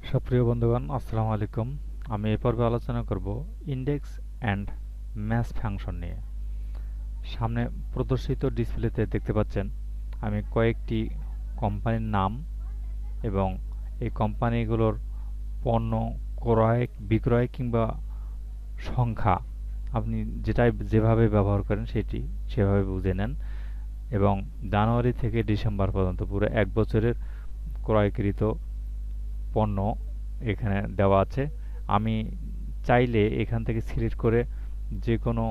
সুপ্রিয় বন্ধুগণ, আসসালামু আলাইকুম। আমি এই পর্বে আলোচনা করব ইনডেক্স অ্যান্ড ম্যাচ ফাংশন নিয়ে। সামনে প্রদর্শিত ডিসপ্লেতে দেখতে পাচ্ছেন আমি কয়েকটি কোম্পানির নাম এবং এই কোম্পানিগুলোর পণ্য ক্রয় বিক্রয় কিংবা সংখ্যা আপনি যেভাবে ব্যবহার করেন সেভাবে বুঝে নেন এবং জানুয়ারি থেকে ডিসেম্বর পর্যন্ত পুরো এক বছরের ক্রয়কৃত পণ্য এখানে দেওয়া আছে। আমি চাইলে এখান থেকে সিলেক্ট করে যে কোনো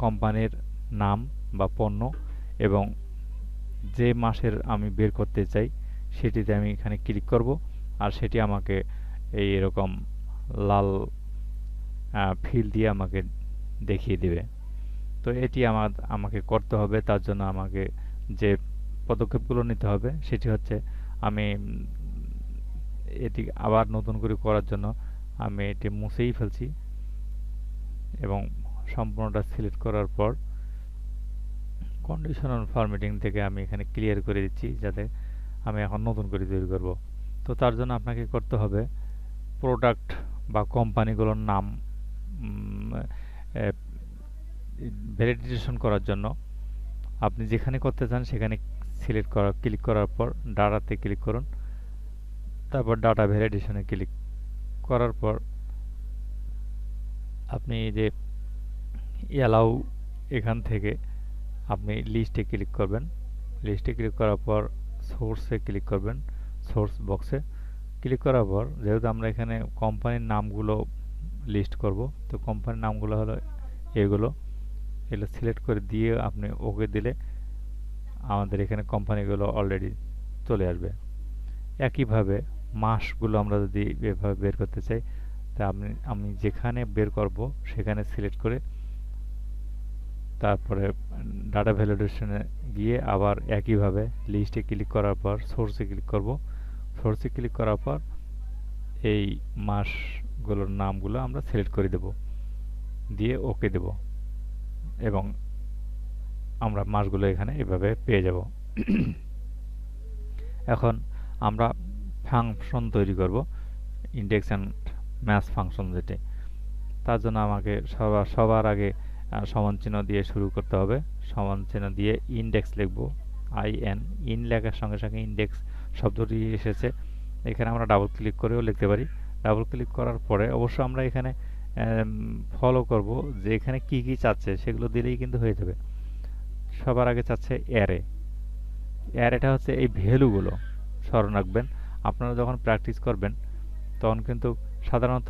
কোম্পানির নাম বা পণ্য এবং যে মাসের আমি বের করতে চাই সেটিতে আমি এখানে ক্লিক করব আর সেটি আমাকে এরকম লাল ফিল দিয়ে আমাকে দেখিয়ে দেবে। তো এটি আমাকে করতে হবে। তার জন্য আমাকে যে পদক্ষেপগুলো নিতে হবে সেটি হচ্ছে আমি এটি আবার নতুন করে করার জন্য আমি এটি মুছেই ফেলছি এবং সম্পূর্ণটা সিলেক্ট করার পর কন্ডিশনাল ফরম্যাটিং থেকে আমি এখানে ক্লিয়ার করে দিচ্ছি যাতে আমি এখন নতুন করে তৈরি করব। তো তার জন্য আপনাকে করতে হবে প্রোডাক্ট বা কোম্পানিগুলোর নাম ভ্যালিডেশন করার জন্য আপনি যেখানে করতে চান সেখানে ক্লিক করার পর ডাটাতে ক্লিক করুন। তারপর ডাটা ভ্যালিডেশনে ক্লিক করার পর আপনি যে অ্যালাউ এখান থেকে আপনি লিস্টে ক্লিক করবেন। লিস্টে ক্লিক করার পর সোর্সে ক্লিক করবেন। সোর্স বক্সে ক্লিক করার পর যেহেতু আমরা এখানে কোম্পানির নামগুলো লিস্ট করব, তো কোম্পানির নামগুলো হলো এগুলো সিলেক্ট করে দিয়ে আপনি ওকে দিলে আমাদের এখানে কোম্পানিগুলো অলরেডি চলে আসবে। একইভাবে মাসগুলো আমরা যদি এভাবে বের করতে চাই, তা আমি যেখানে বের করব সেখানে সিলেক্ট করে তারপরে ডাটা ভ্যালিডেশনে গিয়ে আবার একইভাবে লিস্টে ক্লিক করার পর সোর্সে ক্লিক করব। সোর্সে ক্লিক করার পর এই মাসগুলোর নামগুলো আমরা সিলেক্ট করে দেব, দিয়ে ওকে দেব এবং আমরা মাসগুলো এখানে এভাবে পেয়ে যাব। এখন আমরা ফাংশন তৈরি করব, ইনডেক্স অ্যান্ড ম্যাচ ফাংশন যেটি। তার জন্য আমাকে সবার আগে সমান চিহ্ন দিয়ে শুরু করতে হবে। সমান চিহ্ন দিয়ে ইনডেক্স লিখব, ইন লেখার সঙ্গে সঙ্গে ইনডেক্স শব্দটি এসেছে। এখানে আমরা ডাবল ক্লিক করেও লিখতে পারি। ডাবল ক্লিক করার পরে অবশ্য আমরা এখানে ফলো করব যে এখানে কি কি চাচ্ছে সেগুলো দিলেই কিন্তু হয়ে যাবে। সবার আগে চাচ্ছে অ্যারে। অ্যারেটা হচ্ছে এই ভ্যালুগুলো স্মরণ রাখবেন। আপনারা যখন প্র্যাকটিস করবেন তখন কিন্তু সাধারণত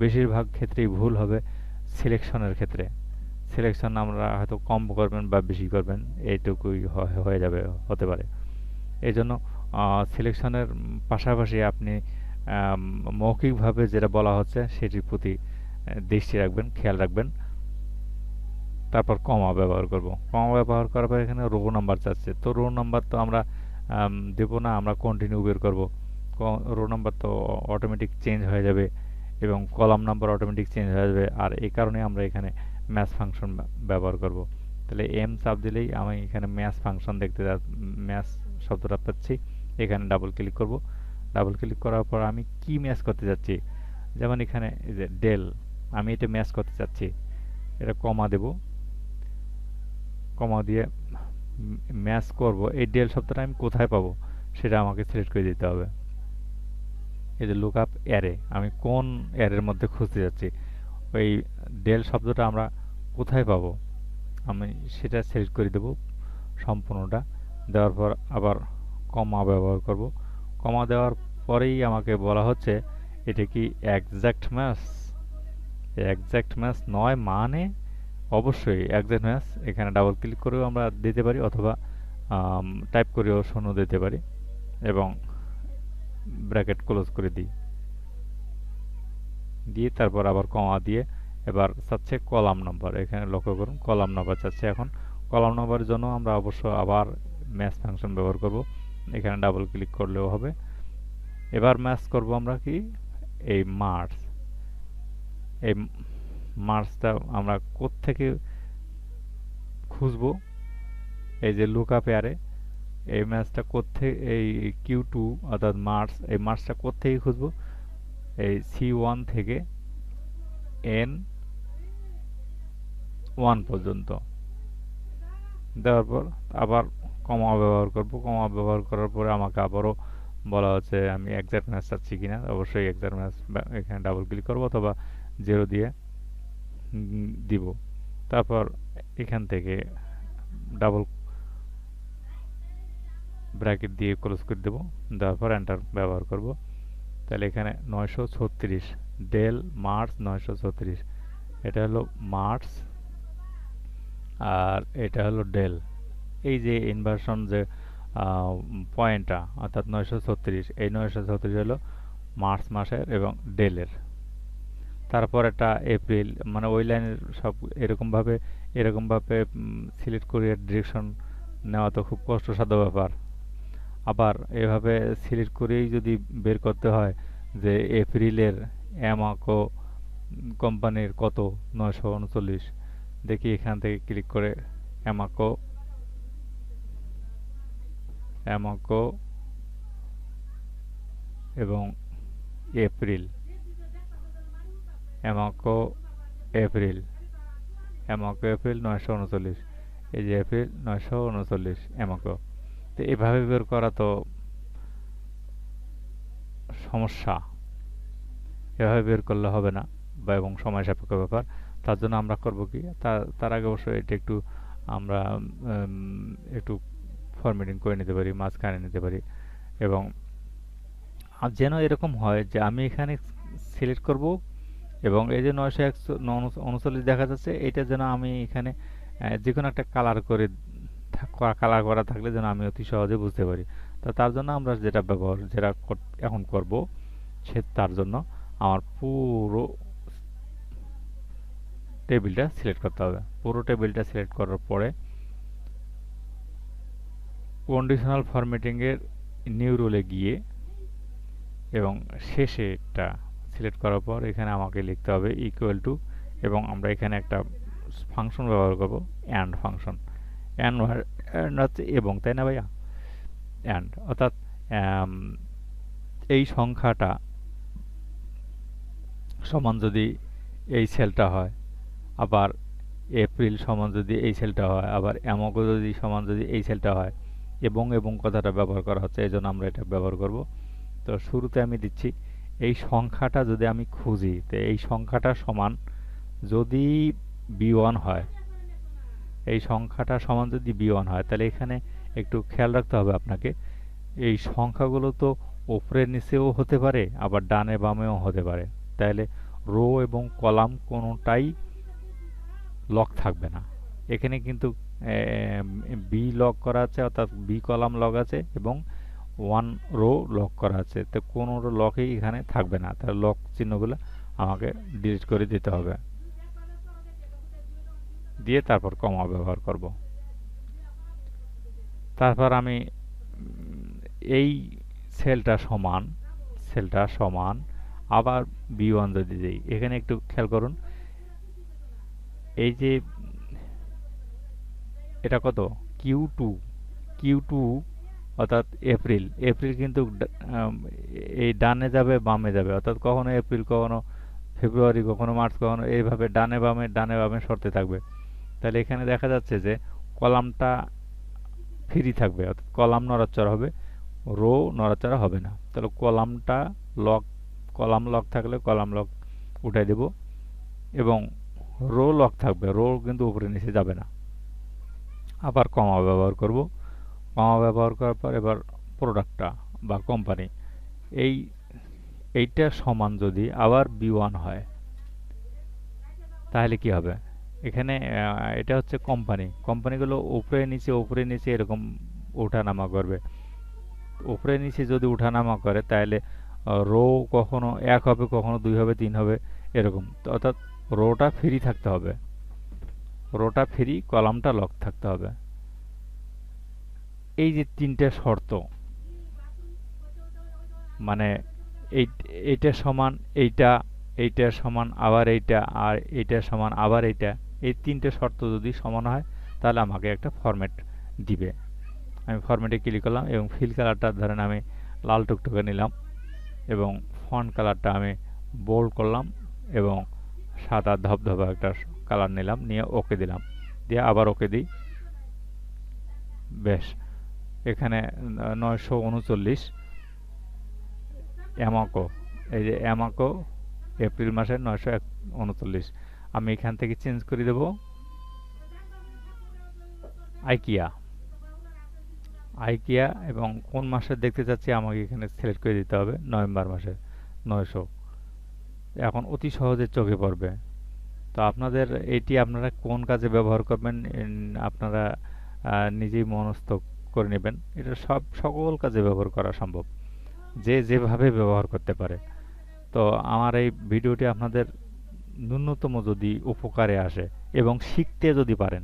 বেশিরভাগ ক্ষেত্রেই ভুল হবে সিলেকশনের ক্ষেত্রে। সিলেকশন আমরা হয়তো কম করবেন বা বেশি করবেন, এইটুকুই হয়ে যাবে, হতে পারে। এই জন্য সিলেকশনের পাশাপাশি আপনি মৌখিকভাবে যেটা বলা হচ্ছে সেটির প্রতি দৃষ্টি রাখবেন, খেয়াল রাখবেন। তারপর কমা ব্যবহার করব। কমা ব্যবহার করার পর এখানে রো নাম্বার চাচ্ছে, তো রো নাম্বার তো আমরা দেব না, আমরা কন্টিনিউ বের করব। রো নাম্বার তো অটোমেটিক চেঞ্জ হয়ে যাবে এবং কলাম নাম্বার অটোমেটিক চেঞ্জ হয়ে যাবে, আর এই কারণে আমরা এখানে ম্যাচ ফাংশন ব্যবহার করব। তাহলে এম চাপ দিলেই আমি এখানে ম্যাচ ফাংশন ম্যাচ শব্দটা পাচ্ছি। এখানে ডাবল ক্লিক করব। ডাবল ক্লিক করার পর আমি কি ম্যাচ করতে যাচ্ছি, যেমন এখানে এই যে ডেল, আমি এটা ম্যাচ করতে চাচ্ছি, এটা কমা দেব। কমা দিয়ে ম্যাচ করব। এই ডেল শব্দটা আমি কোথায় পাবো সেটা আমাকে সিলেক্ট করে দিতে হবে। এই যে লুক আপ অ্যারে, আমি কোন অ্যারের মধ্যে খুঁজতে যাচ্ছি, ওই ডেল শব্দটা আমরা কোথায় পাবো আমি সেটা সিলেক্ট করে দেব সম্পূর্ণটা। দেওয়ার পর আবার কমা ব্যবহার করব। কমা দেওয়ার পরেই আমাকে বলা হচ্ছে এটা কি এক্সাক্ট ম্যাচ। এক্সাক্ট ম্যাচ নয় মানে অবশ্যই এক্সাক্ট ম্যাচ। এখানে ডাবল ক্লিক করেও আমরা দিতে পারি অথবা টাইপ করেও শূন্য দিতে পারি এবং ব্র্যাকেট ক্লোজ করে দিই, দিয়ে তারপর আবার কমা দিয়ে এবার চাচ্ছে কলাম নাম্বার। এখানে লক্ষ্য করুন কলাম নাম্বার চাচ্ছে। এখন কলাম নাম্বারের জন্য আমরা অবশ্য আবার ম্যাচ ফাংশন ব্যবহার করব। এখানে ডাবল ক্লিক করলেও হবে। এবার ম্যাচ করব আমরা কি এই মার্চ। এই মার্চটা আমরা কোত্থেকে খুঁজবো, এই যে লুক আপ অ্যারে এই ম্যাচটা কোত্থেকে, এই Q2 অর্থাৎ মার্চ, এই মার্চটা কোত্থেকে খুঁজবো, এই C1 থেকে N1 পর্যন্ত দেওয়ার পর আবার কমা ব্যবহার করব। কমা ব্যবহার করার পরে আমাকে আবারও বলা হচ্ছে আমি এক্সাক্ট ম্যাচ চাচ্ছি কিনা। অবশ্যই এক্সাক্ট ম্যাচ, এখানে ডাবল ক্লিক করব অথবা 0 দিয়ে দিব। তারপর এখান থেকে ডাবল ব্র্যাকেট দিয়ে ক্লোজ করে দেবো, দেওয়ার পর এন্টার ব্যবহার করব। তাহলে এখানে 936 ডেল মার্চ 936, এটা হলো মার্চ আর এটা হলো ডেল। এই যে ইনভার্সন যে পয়েন্টটা অর্থাৎ 936, এই 936 হলো মার্চ মাসের এবং ডেলের। তারপর এটা এপ্রিল, মানে ওই লাইনের সব এরকমভাবে সিলেক্ট করে ডিরেকশন নেওয়া তো খুব কষ্টসাধ্য ব্যাপার। আবার এভাবে সিলেক্ট করেই যদি বের করতে হয় যে এপ্রিলের অ্যামাকো কোম্পানির কত 939, দেখি এখান থেকে ক্লিক করে অ্যামাকো এবং এপ্রিল, অ্যামাকো এপ্রিল 939, এই যে এপ্রিল 939 অ্যামাকো। তো এভাবে বের করা তো সমস্যা, এভাবে বের করলে হবে না বা এবং সময় সাপেক্ষ ব্যাপার। তার জন্য আমরা করব কি, তার আগে অবশ্যই এটা একটু আমরা একটু ফরম্যাটিং করে নিতে পারি, মাঝখানে নিতে পারি। এবং যেন এরকম হয় যে আমি এখানে সিলেক্ট করব এবং এই যে 939 দেখা যাচ্ছে, এটা যেন আমি এখানে যে কোনো একটা কালার করা থাকলে যেন আমি অতি সহজে বুঝতে পারি। তো তার জন্য আমরা যেটা এখন করব, তার জন্য আমার পুরো টেবিলটা সিলেক্ট করতে হবে। পুরো টেবিলটা সিলেক্ট করার পরে কন্ডিশনাল ফরম্যাটিং এর নিউ রুলে গিয়ে এবং শেষে এটা সিলেক্ট করার পর এখানে আমাকে লিখতে হবে ইকুয়াল টু, এবং আমরা এখানে একটা ফাংশন ব্যবহার করব, অ্যান্ড ফাংশন। অ্যান্ড হচ্ছে এবং, তাই না ভাইয়া? অ্যান্ড অর্থাৎ এই সংখ্যাটা সমান যদি এই সেলটা হয়, আবার এপ্রিল সমান যদি এই সেলটা হয়, আবার অ্যামাকো যদি সমান যদি এই সেলটা হয়, এবং কথাটা ব্যবহার করা হচ্ছে, এই জন্য আমরা এটা ব্যবহার করব। তো শুরুতে আমি দিচ্ছি এই সংখ্যাটা যদি আমি খুঁজি, তো এই সংখ্যাটা সমান যদি B1 হয়, এই সংখ্যাটা সমান যদি B1 হয়, তাহলে এখানে একটু খেয়াল রাখতে হবে আপনাকে। এই সংখ্যাগুলো তো উপরে নিচেও হতে পারে, আবার ডানে বামেও হতে পারে। তাহলে রো এবং কলাম কোনোটাই লক থাকবে না। এখানে কিন্তু বি লক করা আছে, অর্থাৎ বি কলাম লক আছে এবং 1 রো লক করা আছে। তো কোনো লকই এখানে থাকবে না। তাহলে লক চিহ্নগুলো আমাকে ডিলিট করে দিতে হবে, দিয়ে তারপর কমা ব্যবহার করব। তারপর আমি এই সেলটা সমান আবার B1 যদি দিই, এখানে একটু খেয়াল করুন, এই যে এটা কত Q2 অর্থাৎ এপ্রিল কিন্তু এই ডানে যাবে বামে যাবে, অর্থাৎ কখনো এপ্রিল, কখনো ফেব্রুয়ারি, কখনো মার্চ, কখনো এইভাবে ডানে বামে সরতে থাকবে। তাহলে এখানে দেখা যাচ্ছে যে কলামটা ফ্রি থাকবে, অর্থাৎ কলাম নড়াচড়া হবে, রো নড়াচড়া হবে না। তাহলে কলাম লক থাকলে কলাম লক উঠাই দেব, এবং রো লক থাকবে, রো কিন্তু উপরে নিচে যাবে না। আবার কমা ব্যবহার করব। কমা ব্যবহার করার পর এবার প্রোডাক্টটা বা কোম্পানি, এইটা সমান যদি আবার B1 হয়, তাহলে কি হবে? এখানে এটা হচ্ছে কোম্পানিগুলো উপরে নিচে এরকম ওঠানামা করবে। উপরে নিচে যদি ওঠানামা করে, তাহলে রো কখনো 1 হবে, কখনো 2 হবে, 3 হবে, এরকম। অর্থাৎ রোটা ফ্রি থাকতে হবে, রোটা ফ্রি, কলামটা লক থাকতে হবে। এই যে 3টে শর্ত, মানে এইটা সমান এইটা সমান আবার এইটা, আর এইটা সমান আবার এইটা, এই 3টে শর্ত যদি সমান হয়, তাহলে আমাকে একটা ফরম্যাট দিবে। আমি ফরম্যাটে ক্লিক করলাম এবং ফিল কালারটা ধরেন আমি লাল টুকটুকে নিলাম এবং ফন্ট কালারটা আমি বোল্ড করলাম এবং সাদা ধবধবা একটা কালার নিলাম, নিয়ে ওকে দিলাম, দিয়ে আবার ওকে দিই। বেশ, এখানে 939 অ্যামাকো, এই যে অ্যামাকো এপ্রিল মাসের 939, আমি এখান থেকে চেঞ্জ করে দেব আইকিয়া। আইকিয়া এবং কোন মাসে দেখতে চাচ্ছি আমাকে এখানে সিলেক্ট করে দিতে হবে, নভেম্বর মাসের 900। এখন অতি সহজে চোখে পড়বে। তো আপনাদের এটি আপনারা কোন কাজে ব্যবহার করবেন আপনারা নিজেই মনস্থ করে নেবেন। এটা সকল কাজে ব্যবহার করা সম্ভব, যে যেভাবে ব্যবহার করতে পারে। তো আমার এই ভিডিওটি আপনাদের ন্যূনতম যদি উপকারে আসে এবং শিখতে যদি পারেন,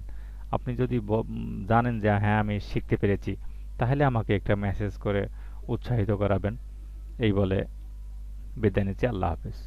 আপনি যদি জানেন যে হ্যাঁ আমি শিখতে পেরেছি, তাহলে আমাকে একটা মেসেজ করে উৎসাহিত করাবেন। এই বলে বিদায় নিচ্ছি। আল্লাহ হাফেজ।